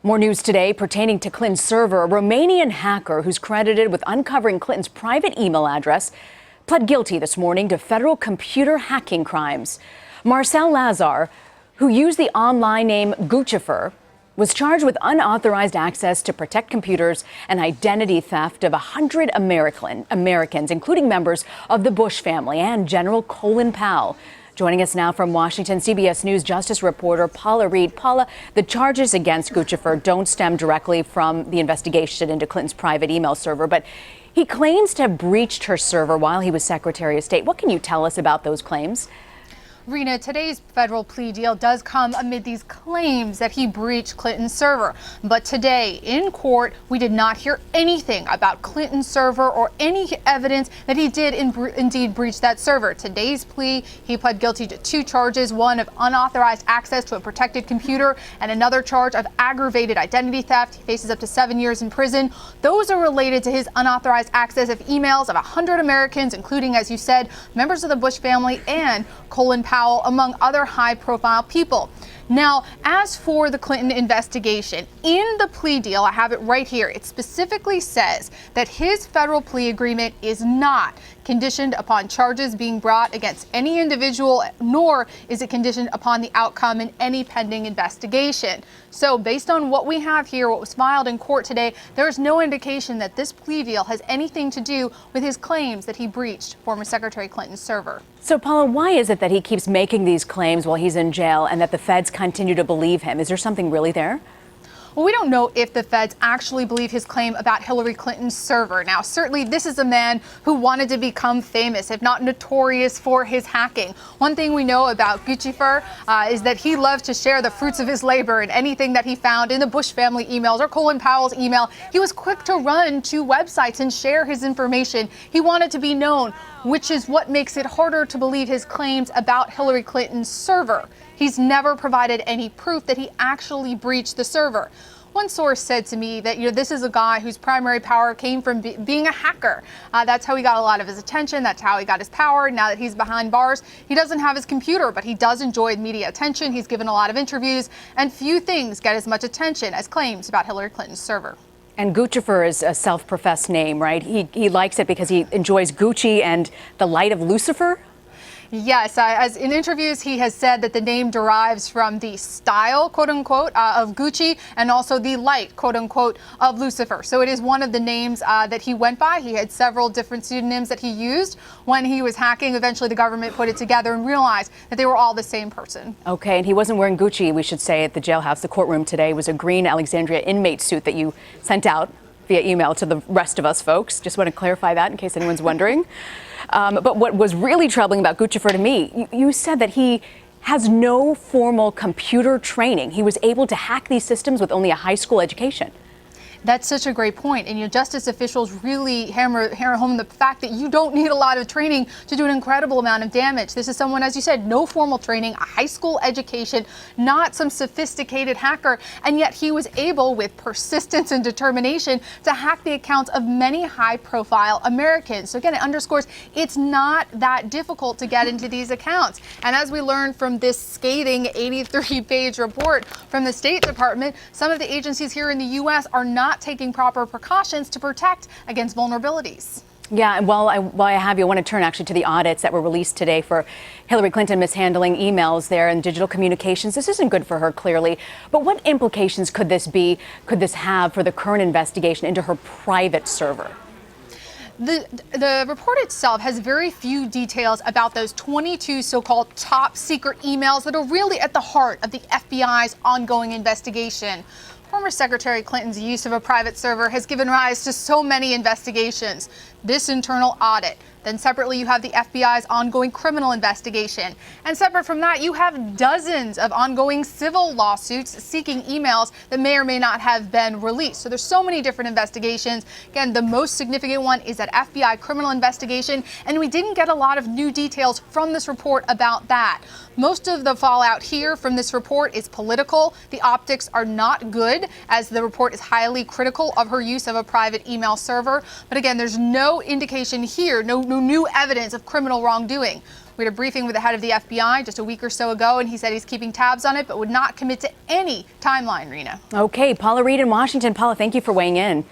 More news today pertaining to Clinton's server. A Romanian hacker who's credited with uncovering Clinton's private email address pled guilty this morning to federal computer hacking crimes. Marcel Lazar, who used the online name Guccifer, was charged with unauthorized access to protect computers and identity theft of 100 Americans, including members of the Bush family and General Colin Powell. Joining us now from Washington, CBS News Justice reporter Paula Reed. Paula, the charges against Guccifer don't stem directly from the investigation into Clinton's private email server, but he claims to have breached her server while he was Secretary of State. What can you tell us about those claims? Rena, today's federal plea deal does come amid these claims that he breached Clinton's server. But today in court, we did not hear anything about Clinton's server or any evidence that he did indeed breach that server. Today's plea, he pled guilty to 2 charges, one of unauthorized access to a protected computer and another charge of aggravated identity theft. He faces up to 7 years in prison. Those are related to his unauthorized access of emails of 100 Americans, including, as you said, members of the Bush family and Colin Powell, among other high-profile people. Now, as for the Clinton investigation, in the plea deal, I have it right here, it specifically says that his federal plea agreement is not conditioned upon charges being brought against any individual, nor is it conditioned upon the outcome in any pending investigation. So based on what we have here, what was filed in court today, there is no indication that this plea deal has anything to do with his claims that he breached former Secretary Clinton's server. So, Paula, why is it that he keeps making these claims while he's in jail and that the feds continue to believe him? Is there something really there? Well, we don't know if the feds actually believe his claim about Hillary Clinton's server. Now, certainly this is a man who wanted to become famous, if not notorious, for his hacking. One thing we know about Guccifer is that he loved to share the fruits of his labor, and anything that he found in the Bush family emails or Colin Powell's email, he was quick to run to websites and share his information. He wanted to be known, which is what makes it harder to believe his claims about Hillary Clinton's server. He's never provided any proof that he actually breached the server. One source said to me that, this is a guy whose primary power came from being a hacker. That's how he got a lot of his attention. That's how he got his power. Now that he's behind bars, he doesn't have his computer, but he does enjoy media attention. He's given a lot of interviews, and few things get as much attention as claims about Hillary Clinton's server. And Guccifer is a self-professed name, right? He likes it because he enjoys Gucci and the light of Lucifer? Yes, as in interviews, he has said that the name derives from the style, quote unquote, of Gucci and also the light, quote unquote, of Lucifer. So it is one of the names that he went by. He had several different pseudonyms that he used when he was hacking. Eventually, the government put it together and realized that they were all the same person. Okay, and he wasn't wearing Gucci, we should say, at the jailhouse. The courtroom today was a green Alexandria inmate suit that you sent out via email to the rest of us folks. Just want to clarify that in case anyone's wondering. But what was really troubling about Guccifer to me, you said that he has no formal computer training. He was able to hack these systems with only a high school education. That's such a great point. And justice officials really hammer home the fact that you don't need a lot of training to do an incredible amount of damage. This is someone, as you said, no formal training, a high school education, not some sophisticated hacker. And yet he was able, with persistence and determination, to hack the accounts of many high-profile Americans. So again, it underscores it's not that difficult to get into these accounts. And as we learned from this scathing 83-page report from the State Department, some of the agencies here in the U.S. are not taking proper precautions to protect against vulnerabilities. Yeah, and while I have you, I want to turn actually to the audits that were released today for Hillary Clinton mishandling emails there and digital communications. This isn't good for her, clearly. But what implications could this have for the current investigation into her private server? The report itself has very few details about those 22 so-called top secret emails that are really at the heart of the FBI's ongoing investigation. Former Secretary Clinton's use of a private server has given rise to so many investigations. This internal audit. Then separately, you have the FBI's ongoing criminal investigation. And separate from that, you have dozens of ongoing civil lawsuits seeking emails that may or may not have been released. So there's so many different investigations. Again, the most significant one is that FBI criminal investigation. And we didn't get a lot of new details from this report about that. Most of the fallout here from this report is political. The optics are not good, as the report is highly critical of her use of a private email server. But again, there's no indication here, no new evidence of criminal wrongdoing. We had a briefing with the head of the FBI just a week or so ago, and he said he's keeping tabs on it, but would not commit to any timeline, Rena. Okay, Paula Reed in Washington. Paula, thank you for weighing in.